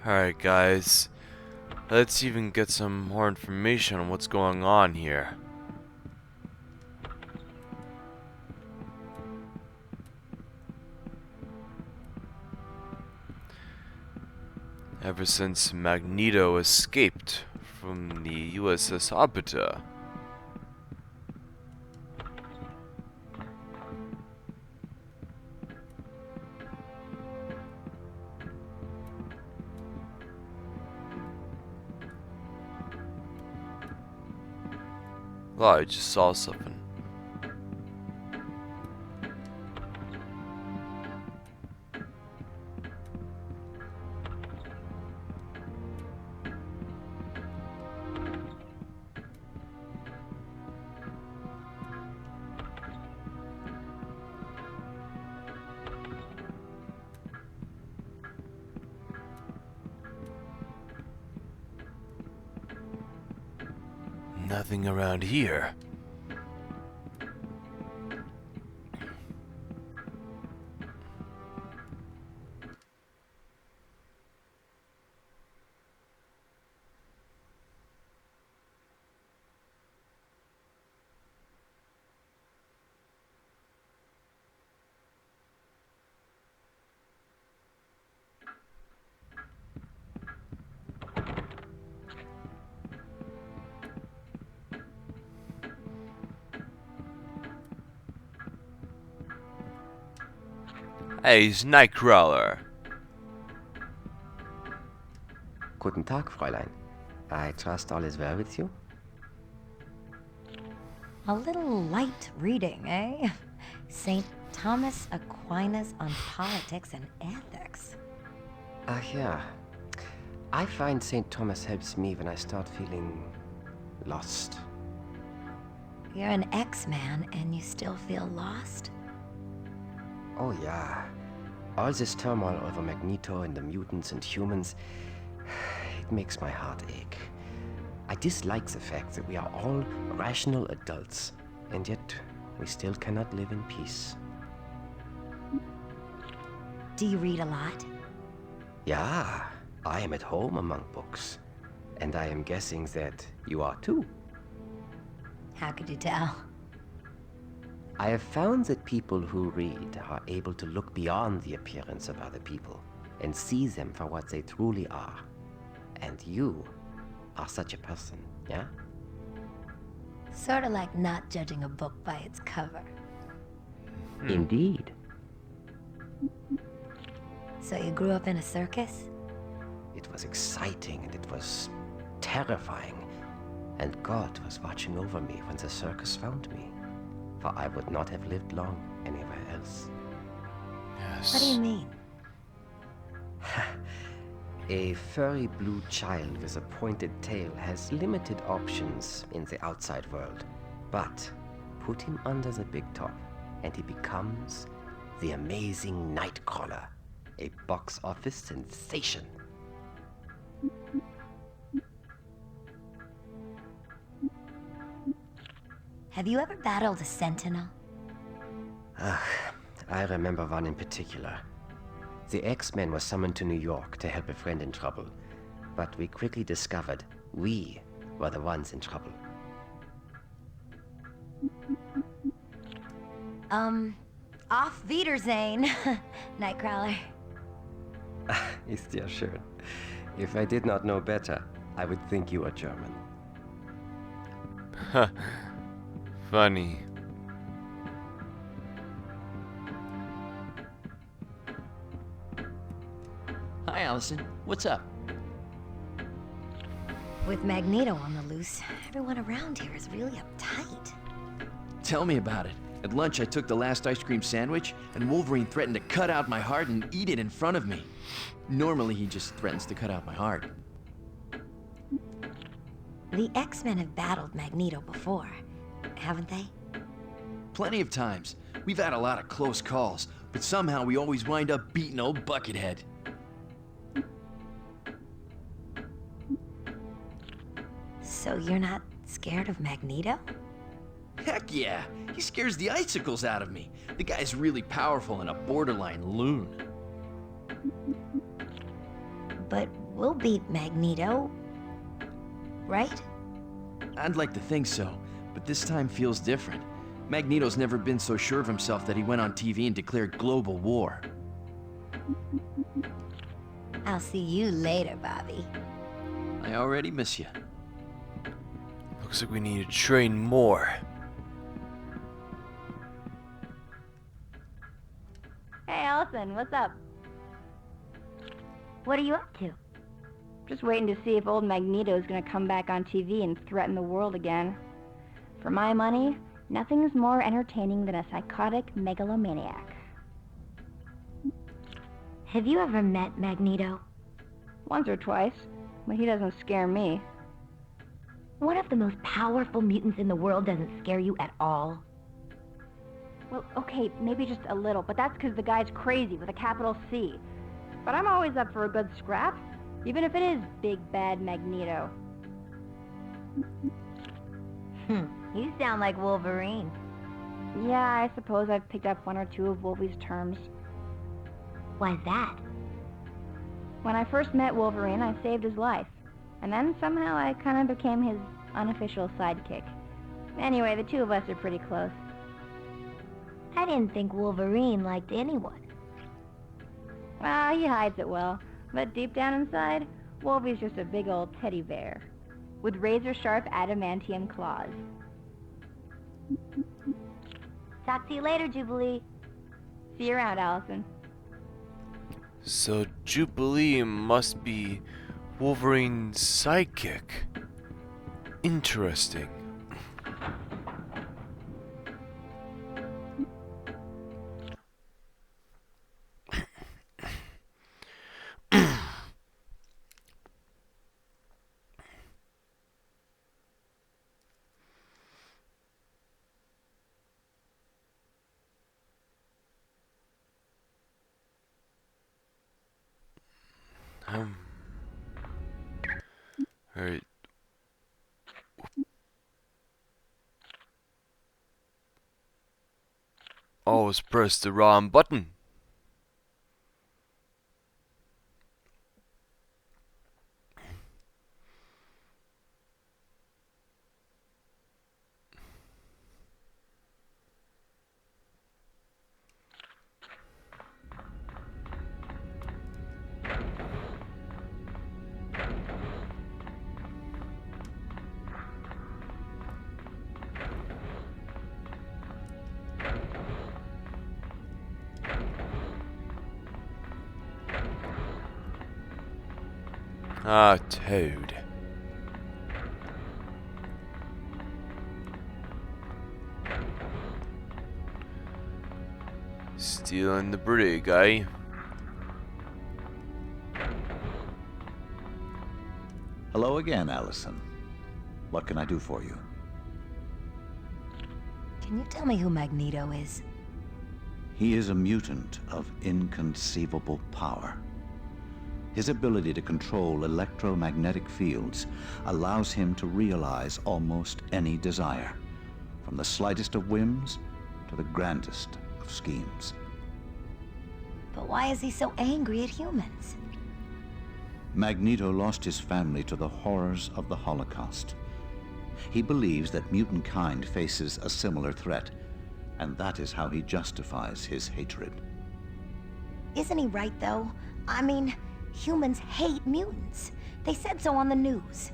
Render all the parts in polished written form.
Alright, guys. Let's even get some more information on what's going on here. Ever since Magneto escaped from the USS Arbiter, oh, I just saw something. Nothing around here. Hey, it's Nightcrawler. Guten Tag, Fräulein. I trust all is well with you? A little light reading, eh? St. Thomas Aquinas on politics and ethics. Yeah. I find St. Thomas helps me when I start feeling lost. You're an X-Man and you still feel lost? Oh yeah. All this turmoil over Magneto and the mutants and humans, it makes my heart ache. I dislike the fact that we are all rational adults, and yet we still cannot live in peace. Do you read a lot? Yeah, I am at home among books. And I am guessing that you are too. How could you tell? I have found that people who read are able to look beyond the appearance of other people and see them for what they truly are. And you are such a person, yeah? Sort of like not judging a book by its cover. Indeed. So you grew up in a circus? It was exciting and it was terrifying. And God was watching over me when the circus found me. For I would not have lived long anywhere else. Yes. What do you mean? A furry blue child with a pointed tail has limited options in the outside world. But put him under the big top and he becomes the amazing Nightcrawler, a box office sensation. Have you ever battled a sentinel? I remember one in particular. The X-Men were summoned to New York to help a friend in trouble. But we quickly discovered we were the ones in trouble. Auf Wiedersehen, Nightcrawler. Ist ja schön. If I did not know better, I would think you were German. Funny. Hi, Alison. What's up? With Magneto on the loose, everyone around here is really uptight. Tell me about it. At lunch, I took the last ice cream sandwich, and Wolverine threatened to cut out my heart and eat it in front of me. Normally, he just threatens to cut out my heart. The X-Men have battled Magneto before, haven't they? Plenty of times. We've had a lot of close calls, but somehow we always wind up beating old Buckethead. So you're not scared of Magneto? Heck yeah! He scares the icicles out of me. The guy's really powerful and a borderline loon. But We'll beat Magneto. Right? I'd like to think so, but this time feels different. Magneto's never been so sure of himself that he went on TV and declared global war. I'll see you later, Bobby. I already miss you. Looks like we need to train more. Hey, Alison, what's up? What are you up to? Just waiting to see if old Magneto's gonna come back on TV and threaten the world again. For my money, nothing's more entertaining than a psychotic megalomaniac. Have you ever met Magneto? Once or twice, but he doesn't scare me. One of the most powerful mutants in the world doesn't scare you at all. Well, okay, maybe just a little, but that's because the guy's crazy with a capital C. But I'm always up for a good scrap, even if it is big bad Magneto. You sound like Wolverine. Yeah, I suppose I've picked up one or two of Wolvie's terms. Why's that? When I first met Wolverine, I saved his life. And then somehow I kind of became his unofficial sidekick. Anyway, the two of us are pretty close. I didn't think Wolverine liked anyone. Well, he hides it well. But deep down inside, Wolvie's just a big old teddy bear. With razor-sharp adamantium claws. Talk to you later, Jubilee. See you around, Allison. So Jubilee must be Wolverine's sidekick. Interesting. Alright. Always press the wrong button. Ah, Toad. Stealing the brig, eh? Hello again, Alison. What can I do for you? Can you tell me who Magneto is? He is a mutant of inconceivable power. His ability to control electromagnetic fields allows him to realize almost any desire, from the slightest of whims to the grandest of schemes. But why is he so angry at humans? Magneto lost his family to the horrors of the Holocaust. He believes that mutant kind faces a similar threat, and that is how he justifies his hatred. Isn't he right, though? I mean, humans hate mutants. They said so on the news.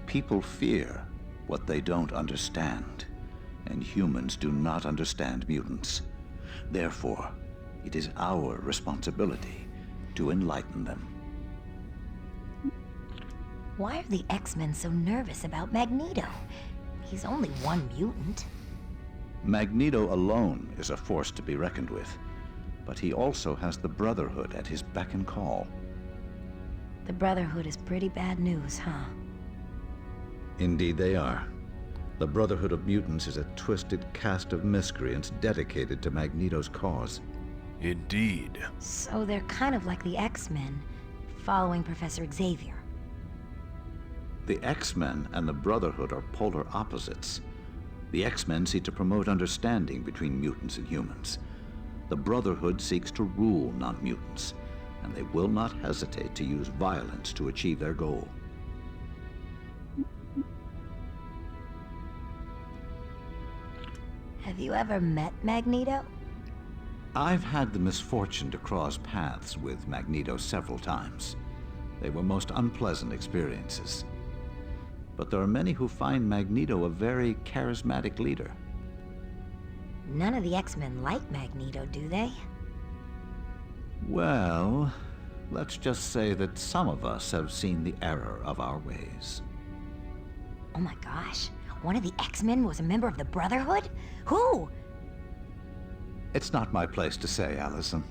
People fear what they don't understand, and humans do not understand mutants. Therefore, it is our responsibility to enlighten them. Why are the X-Men so nervous about Magneto? He's only one mutant. Magneto alone is a force to be reckoned with, but he also has the Brotherhood at his beck and call. The Brotherhood is pretty bad news, huh? Indeed they are. The Brotherhood of Mutants is a twisted cast of miscreants dedicated to Magneto's cause. Indeed. So they're kind of like the X-Men, following Professor Xavier. The X-Men and the Brotherhood are polar opposites. The X-Men seek to promote understanding between mutants and humans. The Brotherhood seeks to rule non-mutants. and they will not hesitate to use violence to achieve their goal. Have you ever met Magneto? I've had the misfortune to cross paths with Magneto several times. They were most unpleasant experiences. But there are many who find Magneto a very charismatic leader. None of the X-Men like Magneto, do they? Well, let's just say that some of us have seen the error of our ways. Oh my gosh, one of the X-Men was a member of the Brotherhood? Who? It's not my place to say, Alison.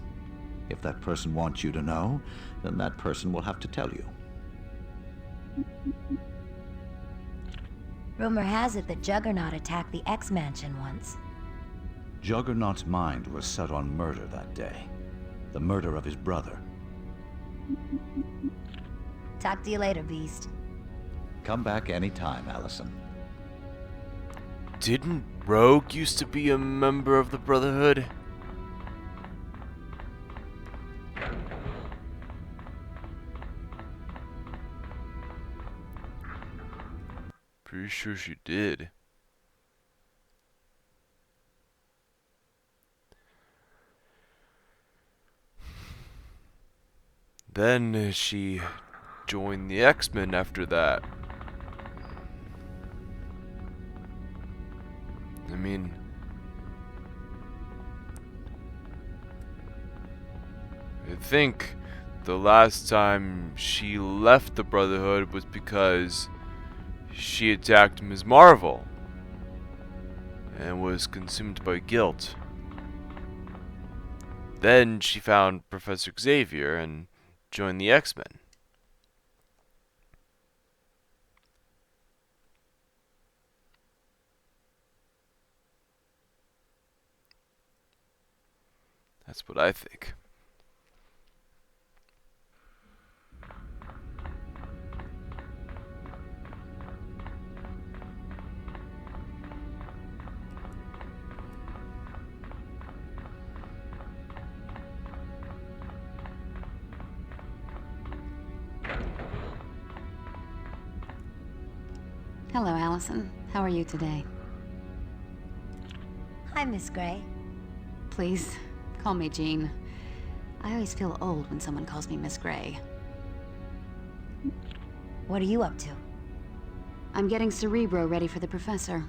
If that person wants you to know, then that person will have to tell you. Rumor has it that Juggernaut attacked the X-Mansion once. Juggernaut's mind was set on murder that day. The murder of his brother. Talk to you later, Beast. Come back anytime, Alison. Didn't Rogue used to be a member of the Brotherhood? Pretty sure she did. Then she joined the X-Men after that. I mean, I think the last time she left the Brotherhood was because she attacked Ms. Marvel and was consumed by guilt. Then she found Professor Xavier and joined the X-Men. That's what I think. Hello, Allison. How are you today? Hi, Miss Gray. Please, call me Jean. I always feel old when someone calls me Miss Gray. What are you up to? I'm getting Cerebro ready for the Professor.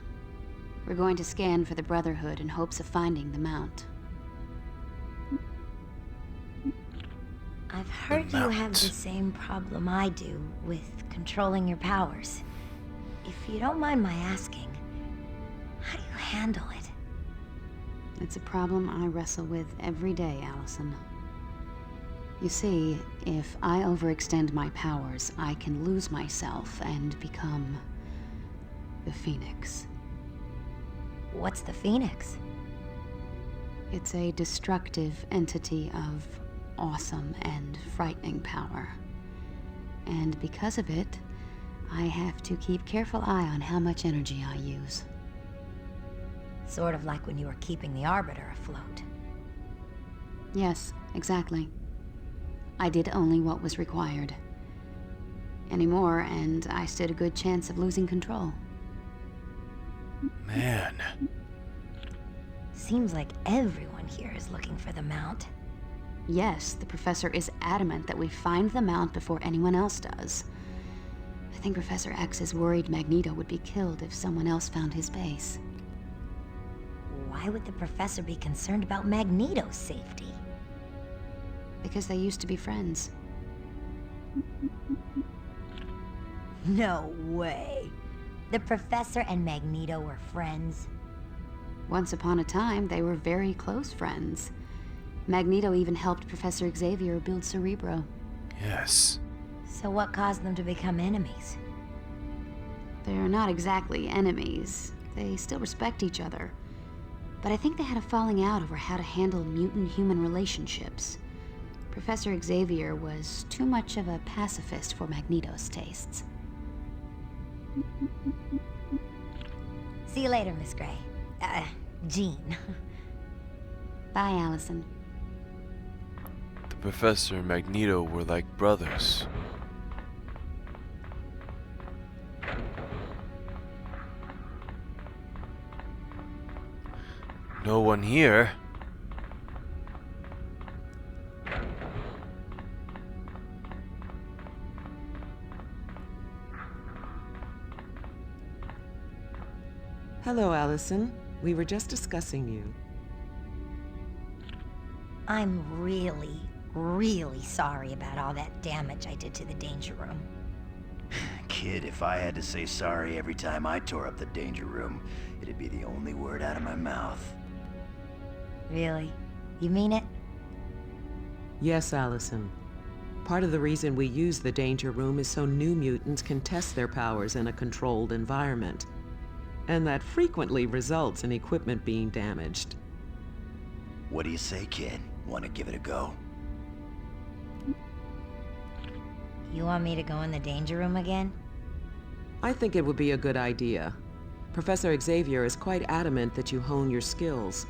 We're going to scan for the Brotherhood in hopes of finding the Mount. I've heard you have the same problem I do with controlling your powers. If you don't mind my asking, how do you handle it? It's a problem I wrestle with every day, Allison. You see, if I overextend my powers, I can lose myself and become the Phoenix. What's the Phoenix? It's a destructive entity of awesome and frightening power. And because of it, I have to keep careful eye on how much energy I use. Sort of like when you were keeping the Arbiter afloat. Yes, exactly. I did only what was required. Anymore, and I stood a good chance of losing control. Man. Seems like everyone here is looking for the Mount. Yes, the Professor is adamant that we find the Mount before anyone else does. I think Professor X is worried Magneto would be killed if someone else found his base. Why would the Professor be concerned about Magneto's safety? Because they used to be friends. No way. The Professor and Magneto were friends. Once upon a time, they were very close friends. Magneto even helped Professor Xavier build Cerebro. Yes. So what caused them to become enemies? They're not exactly enemies. They still respect each other. But I think they had a falling out over how to handle mutant-human relationships. Professor Xavier was too much of a pacifist for Magneto's tastes. See you later, Miss Gray. Jean. Bye, Allison. The Professor and Magneto were like brothers. No one here. Hello, Alison. We were just discussing you. I'm really, really sorry about all that damage I did to the Danger Room. Kid, if I had to say sorry every time I tore up the Danger Room, it'd be the only word out of my mouth. Really? You mean it? Yes, Alison. Part of the reason we use the Danger Room is so new mutants can test their powers in a controlled environment. And that frequently results in equipment being damaged. What do you say, kid? Want to give it a go? You want me to go in the Danger Room again? I think it would be a good idea. Professor Xavier is quite adamant that you hone your skills.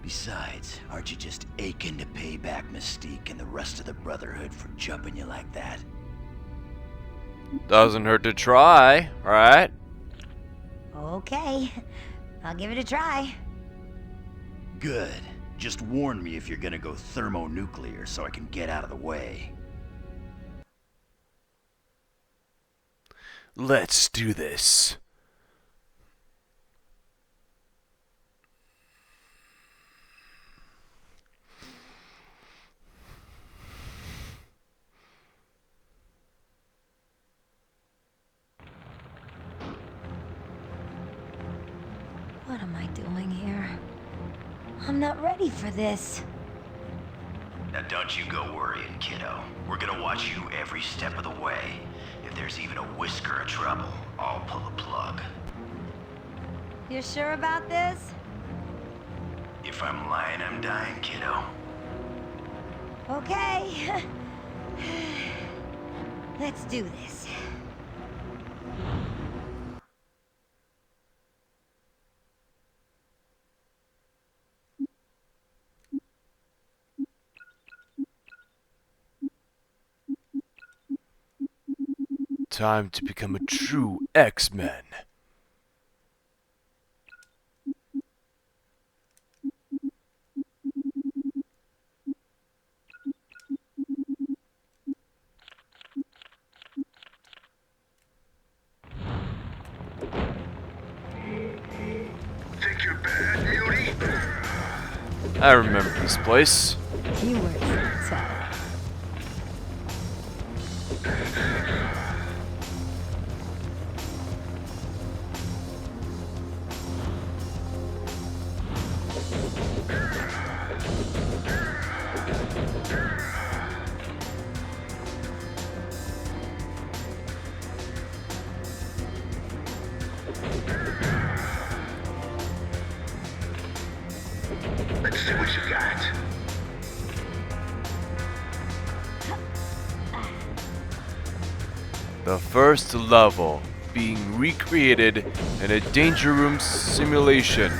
Besides, aren't you just aching to pay back Mystique and the rest of the Brotherhood for jumping you like that? Doesn't hurt to try, right? Okay. I'll give it a try. Good. Just warn me if you're gonna go thermonuclear so I can get out of the way. Let's do this. What am I doing here? I'm not ready for this. Now don't you go worrying, kiddo. We're gonna watch you every step of the way. If there's even a whisker of trouble, I'll pull the plug. You're sure about this? If I'm lying, I'm dying, kiddo. Okay. Let's do this. Time to become a true X-Men. Think you're bad, Mutie? I remember this place. You were so. Let's see what you got. The first level being recreated in a Danger Room simulation.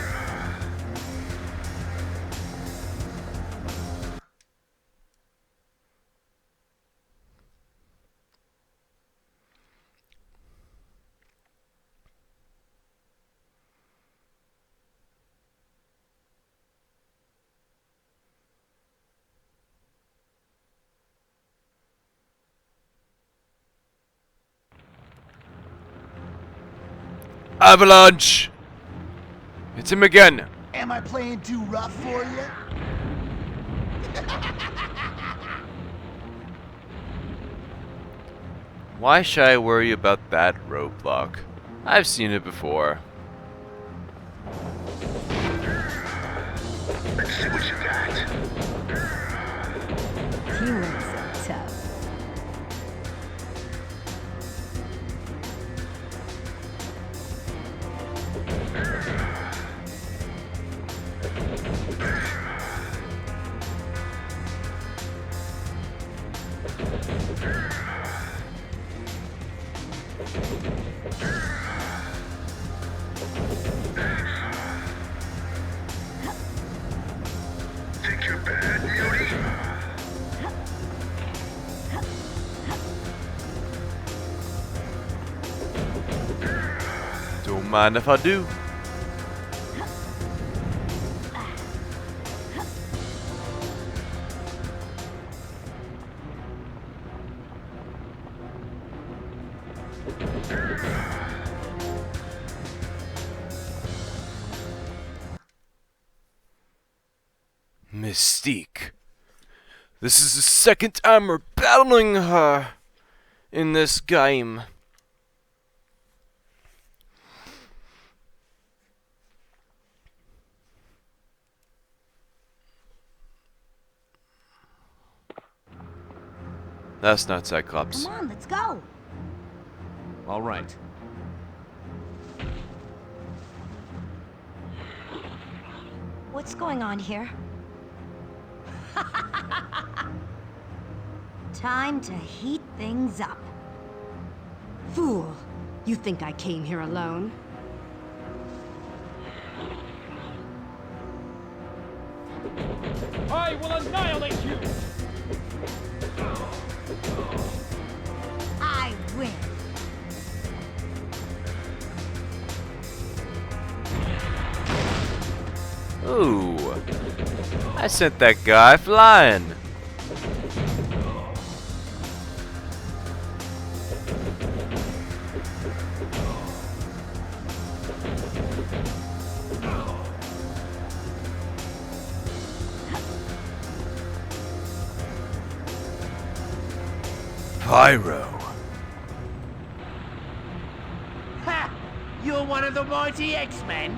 Avalanche! It's him again. Am I playing too rough for you? Why should I worry about that roadblock? I've seen it before. Let's see what you got. You were so tough. Mind if I do? Mystique. This is the second time we're battling her in this game. That's not Cyclops. Come on, let's go. All right. What's going on here? Time to heat things up. Fool! You think I came here alone? I will annihilate you! I win. Ooh. I sent that guy flying. Pyro. Ha! You're one of the mighty X-Men?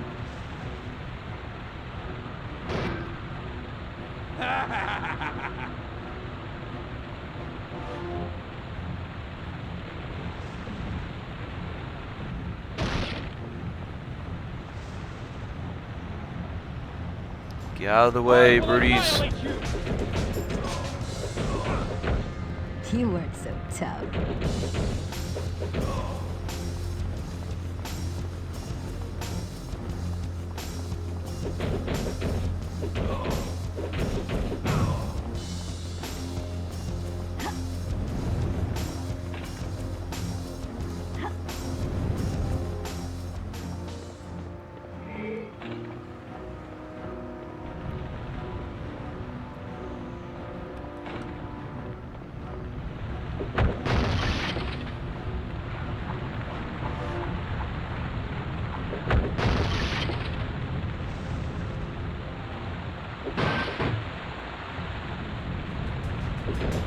Get out of the way, birdies. You weren't so tough.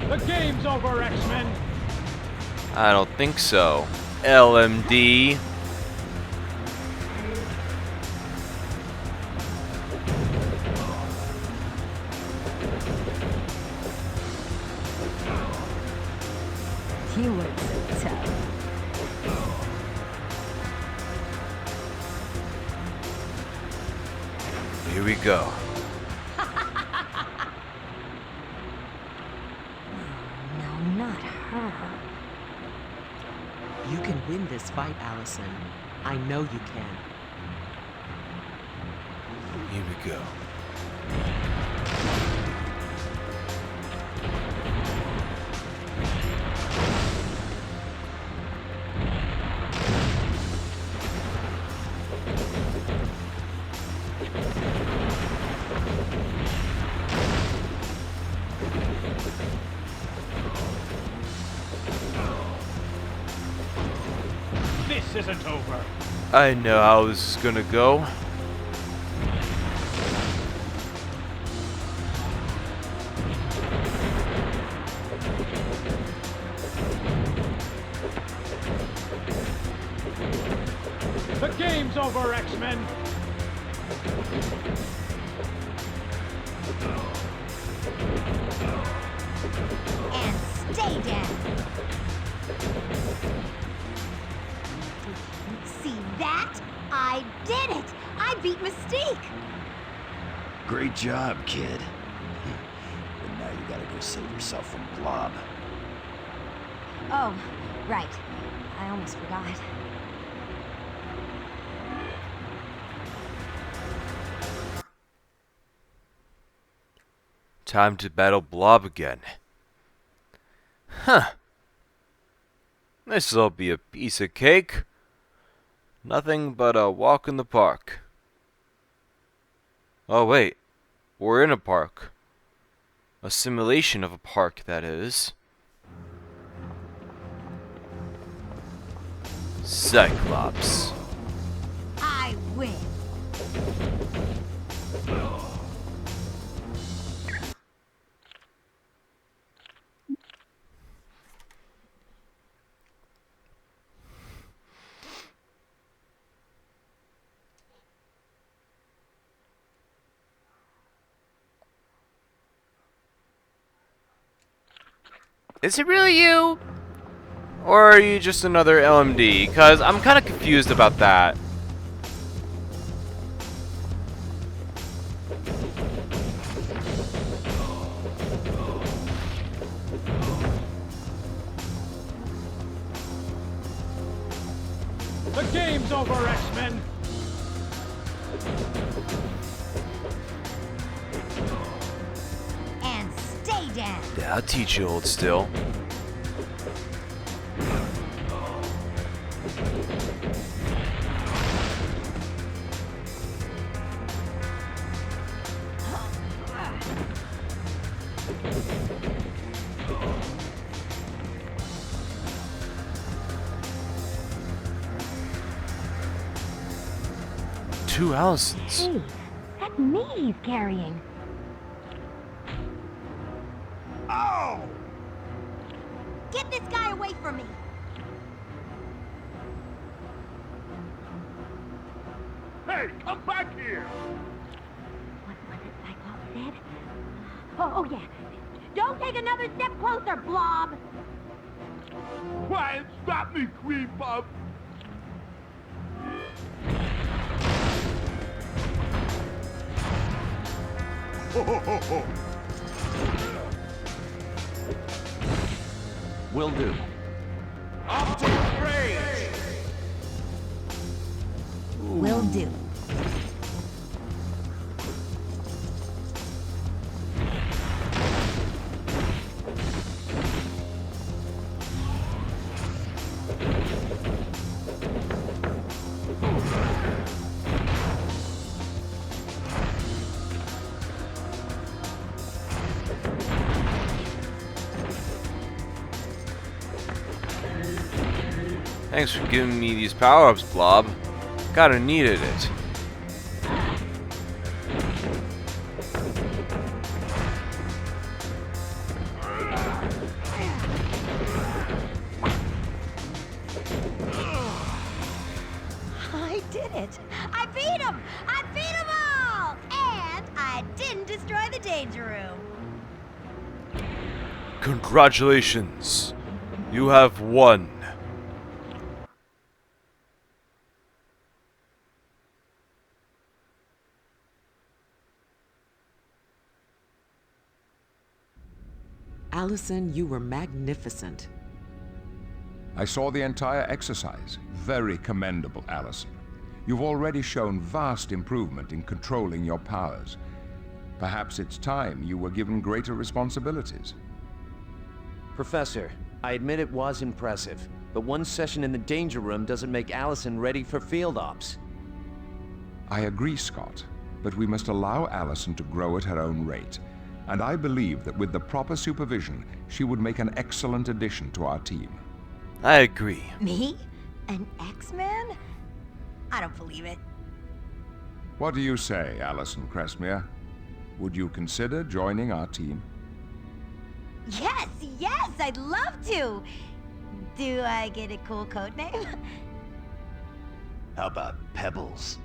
The game's over, X-Men! I don't think so. LMD. You weren't so tough. Here we go. No, not her. You can win this fight, Alison. I know you can. Here we go. This isn't over. I know how this is gonna go. The game's over, X-Men! And stay down. See that? I did it! I beat Mystique! Great job, kid. But now you gotta go save yourself from Blob. Oh, right. I almost forgot. Time to battle Blob again. Huh. This'll be a piece of cake. Nothing but a walk in the park. Oh wait, we're in a park. A simulation of a park, that is. Cyclops. I win. Is it really you? Or are you just another LMD? Because I'm kind of confused about that. The game's over, X-Men! And stay down. Yeah, I'll teach you, old still. Two Alisons. Hey, that's me he's carrying. Oh! Get this guy away from me. Hey, come back here! What was it Cyclops said? Oh, yeah. Don't take another step closer, Blob! Quiet, stop me, Queen Puff! Will do. Up to the range! Will do. Thanks for giving me these power-ups, Blob. Kinda needed it. I did it. I beat him. I beat them all. And I didn't destroy the danger room. Congratulations. You have won. Alison, you were magnificent. I saw the entire exercise. Very commendable, Alison. You've already shown vast improvement in controlling your powers. Perhaps it's time you were given greater responsibilities. Professor, I admit it was impressive, but one session in the danger room doesn't make Alison ready for field ops. I agree, Scott, but we must allow Alison to grow at her own rate. And I believe that with the proper supervision, she would make an excellent addition to our team. I agree. Me? An X-Man? I don't believe it. What do you say, Alison Cressmere? Would you consider joining our team? Yes, yes, I'd love to. Do I get a cool code name? How about Pebbles?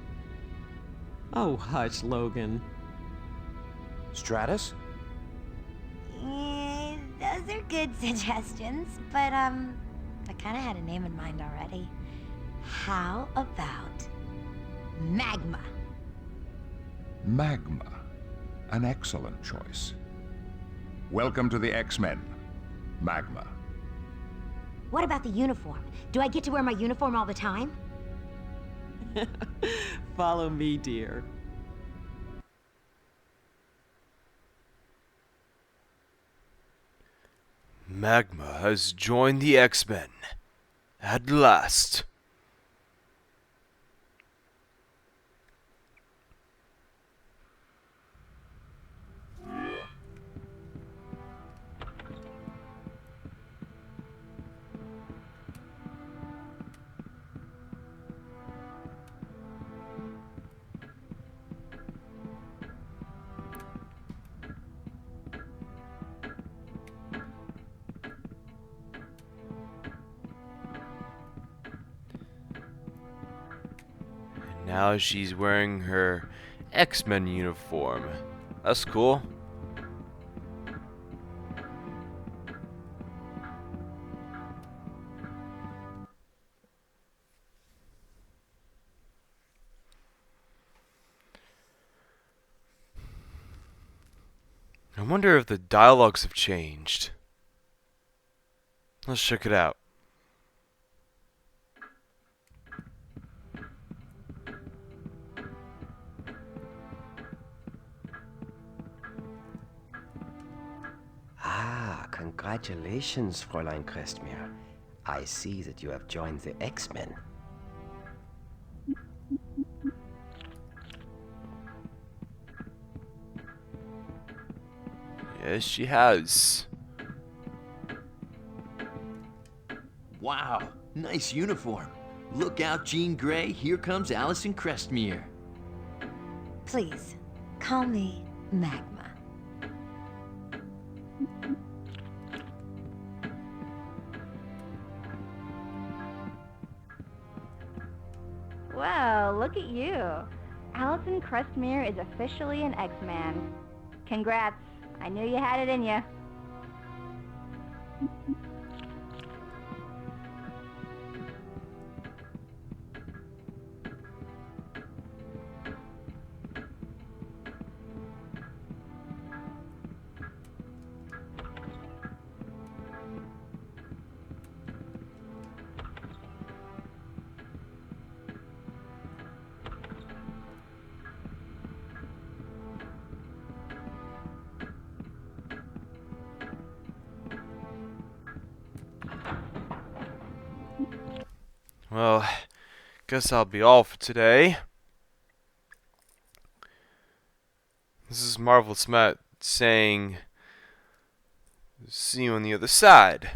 Oh, hush, Logan. Stratus? Those are good suggestions, but I kind of had a name in mind already. How about Magma? Magma. An excellent choice. Welcome to the X-Men. Magma. What about the uniform? Do I get to wear my uniform all the time? Follow me, dear. Magma has joined the X-Men. At last. Now she's wearing her X-Men uniform. That's cool. I wonder if the dialogues have changed. Let's check it out. Ah, congratulations, Fräulein Crestmere. I see that you have joined the X-Men. Yes, she has. Wow, nice uniform. Look out, Jean Grey. Here comes Alison Crestmere. Please, call me Magma. Well, look at you. Alison Crestmere is officially an X-Man. Congrats. I knew you had it in you. Well, guess I'll be all for today. This is Marvelous Matt saying, see you on the other side.